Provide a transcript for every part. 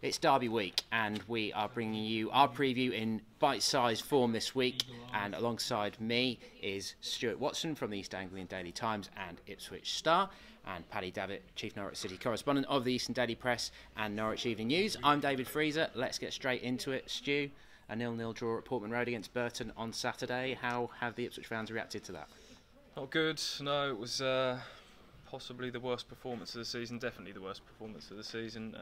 It's Derby week, and we are bringing you our preview in bite-sized form this week. And alongside me is Stuart Watson from the East Anglian Daily Times and Ipswich Star, and Paddy Davitt, Chief Norwich City correspondent of the Eastern Daily Press and Norwich Evening News. I'm David Freezer. Let's get straight into it. Stu, a 0-0 draw at Portman Road against Burton on Saturday. How have the Ipswich fans reacted to that? Not good. No, it was possibly the worst performance of the season. Definitely the worst performance of the season.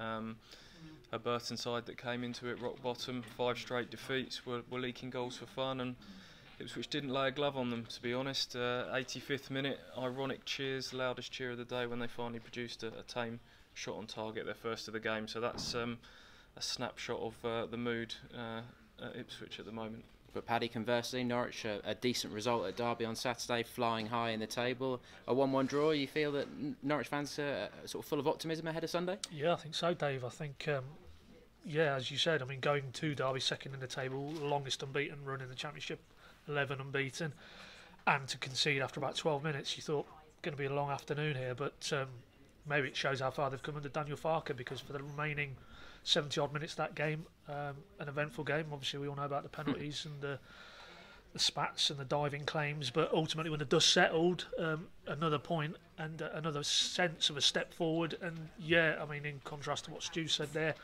A Burton side that came into it rock bottom, 5 straight defeats, were leaking goals for fun, and Ipswich didn't lay a glove on them, to be honest. 85th minute, ironic cheers, loudest cheer of the day when they finally produced a tame shot on target, their first of the game. So that's a snapshot of the mood at Ipswich at the moment. But Paddy, conversely, Norwich a decent result at Derby on Saturday, flying high in the table. A 1-1 draw. You feel that Norwich fans are sort of full of optimism ahead of Sunday? Yeah, I think so, Dave. I think, as you said, going to Derby second in the table, longest unbeaten run in the Championship, 11 unbeaten, and to concede after about 12 minutes, you thought going to be a long afternoon here. But maybe it shows how far they've come under Daniel Farke, because for the remaining 70 odd minutes of that game, an eventful game. Obviously we all know about the penalties and the spats and the diving claims, but ultimately when the dust settled, another point and another sense of a step forward. And in contrast to what Stu said there,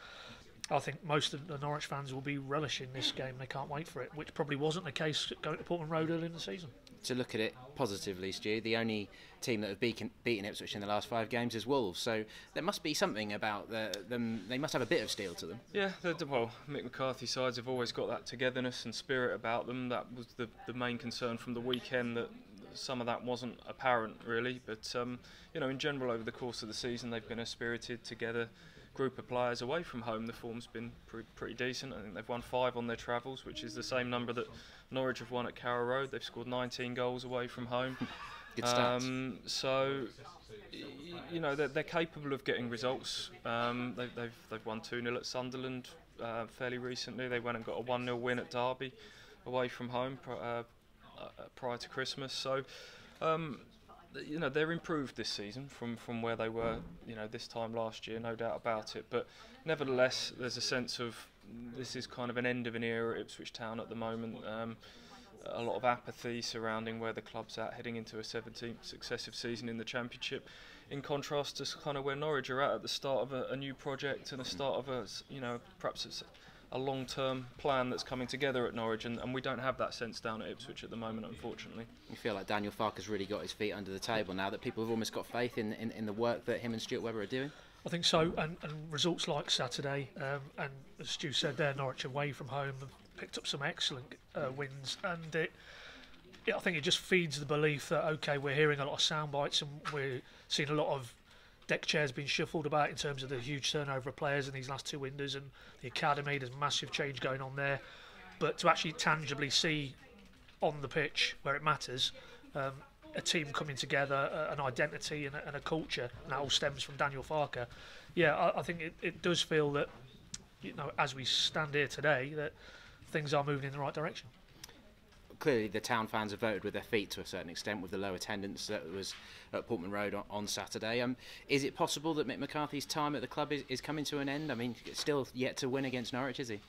I think most of the Norwich fans will be relishing this game. They can't wait for it, which probably wasn't the case going to Portman Road early in the season. To look at it positively, Stu, the only team that have beaten Ipswich in the last 5 games is Wolves, so there must be something about them. They must have a bit of steel to them. Yeah, Mick McCarthy sides have always got that togetherness and spirit about them. That was the main concern from the weekend, that some of that wasn't apparent really, but in general over the course of the season they've been a spirited together group of players. Away from home the form's been pretty decent. I think they've won 5 on their travels, which is the same number that Norwich have won at Carrow Road. They've scored 19 goals away from home. Good stats. They're capable of getting results. They've won 2-0 at Sunderland fairly recently. They went and got a 1-0 win at Derby away from home prior to Christmas. So they're improved this season from where they were this time last year, no doubt about it. But nevertheless, there's a sense of this is kind of an end of an era at Ipswich Town at the moment. A lot of apathy surrounding where the club's at, heading into a 17th successive season in the Championship, in contrast to kind of where Norwich are at the start of a new project and the start of perhaps it's a long-term plan that's coming together at Norwich, and we don't have that sense down at Ipswich at the moment, unfortunately. You feel like Daniel Farke has really got his feet under the table now, that people have almost got faith in the work that him and Stuart Webber are doing? I think so, and results like Saturday, and as Stu said there, Norwich away from home have picked up some excellent wins, and I think it just feeds the belief that, we're hearing a lot of sound bites and we're seeing a lot of deck chairs being shuffled about in terms of the huge turnover of players in these last 2 windows, and the academy, there's massive change going on there. But to actually tangibly see on the pitch where it matters, a team coming together, an identity and a culture, and that all stems from Daniel Farke. I think it does feel that, as we stand here today, that things are moving in the right direction. Clearly the town fans have voted with their feet to a certain extent with the low attendance that was at Portman Road on Saturday. Is it possible that Mick McCarthy's time at the club is coming to an end? Still yet to win against Norwich, is he?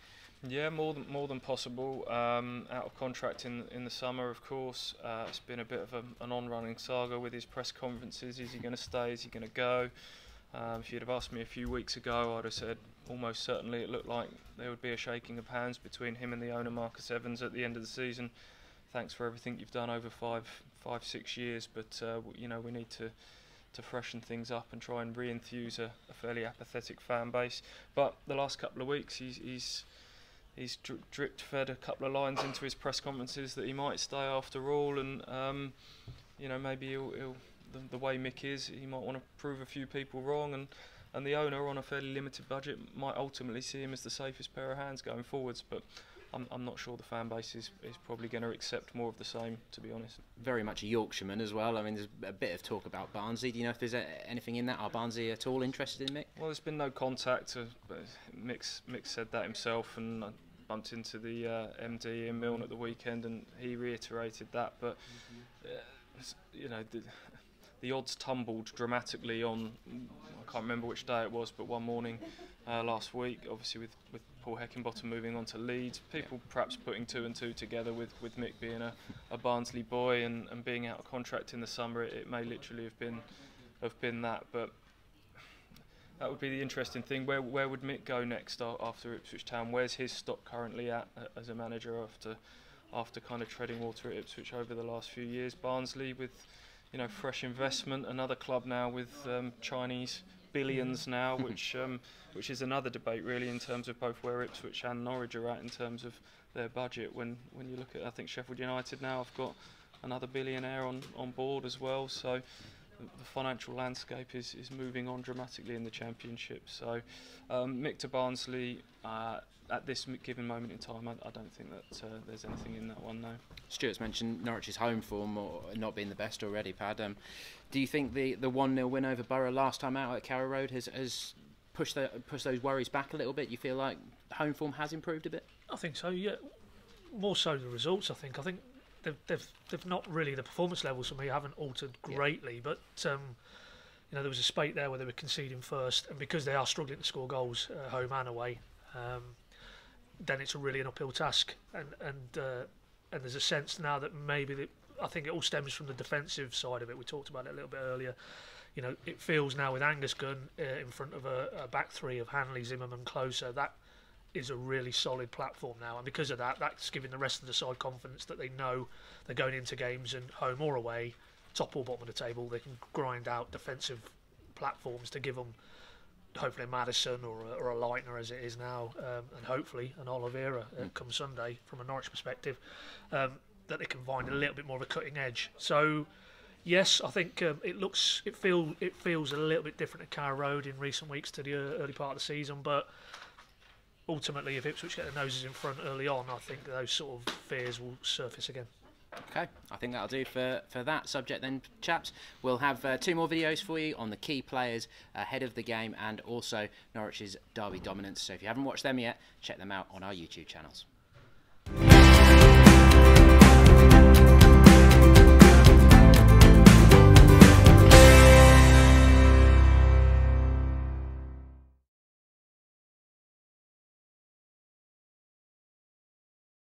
Yeah, more than possible. Out of contract in the summer, of course. It's been a bit of an on-running saga with his press conferences. Is he going to stay? Is he going to go? If you'd have asked me a few weeks ago, I'd have said almost certainly it looked like there would be a shaking of hands between him and the owner, Marcus Evans, at the end of the season. Thanks for everything you've done over 5-6 years, but we need to freshen things up and try and re-enthuse a fairly apathetic fan base. But the last couple of weeks, he's drip fed a couple of lines into his press conferences that he might stay after all, and maybe he'll the way Mick is, he might want to prove a few people wrong, and the owner on a fairly limited budget might ultimately see him as the safest pair of hands going forwards. But I'm not sure the fan base is probably going to accept more of the same, to be honest. Very much a Yorkshireman as well. There's a bit of talk about Barnsley. Do you know if there's anything in that? Are Barnsley at all interested in Mick? Well, there's been no contact. Mick said that himself, and I bumped into the MD in Milne at the weekend, and he reiterated that. But the odds tumbled dramatically on, I can't remember which day it was, but one morning last week, obviously with Paul Heckingbottom moving on to Leeds, people perhaps putting 2 and 2 together with Mick being a Barnsley boy and being out of contract in the summer, it may literally have been that. But that would be the interesting thing. Where would Mick go next after Ipswich Town? Where's his stock currently at as a manager after kind of treading water at Ipswich over the last few years? Barnsley with, you know, fresh investment, another club now with Chinese billions now, which is another debate really in terms of both where Ipswich and Norwich are at in terms of their budget. When you look at, I think Sheffield United now have got another billionaire on board as well, so the financial landscape is moving on dramatically in the Championship. So Mick to Barnsley at this given moment in time, I don't think that there's anything in that one, no. Stuart's mentioned Norwich's home form or not being the best already, Pad. Do you think the 1-0 win over Borough last time out at Carrow Road has pushed those worries back a little bit? You feel like home form has improved a bit? I think so, yeah. More so the results, I think. I think they've not really, the performance levels for me haven't altered greatly, but you know, there was a spate there where they were conceding first, and because they are struggling to score goals home and away, then it's really an uphill task, and there's a sense now that maybe I think it all stems from the defensive side of it. We talked about it a little bit earlier. You know, it feels now with Angus Gunn in front of a back three of Hanley, Zimmerman, Closer, that is a really solid platform now, and because of that, that's giving the rest of the side confidence that they know they're going into games, and home or away, top or bottom of the table, they can grind out defensive platforms to give them hopefully a Madison or a Leitner as it is now, and hopefully an Oliveira come Sunday from a Norwich perspective, that they can find a little bit more of a cutting edge. So yes, I think it feels a little bit different at Carrow Road in recent weeks to the early part of the season, but ultimately, if Ipswich get their noses in front early on, I think those sort of fears will surface again. Okay, I think that'll do for that subject then, chaps. We'll have 2 more videos for you on the key players ahead of the game and also Norwich's derby dominance. So if you haven't watched them yet, check them out on our YouTube channels.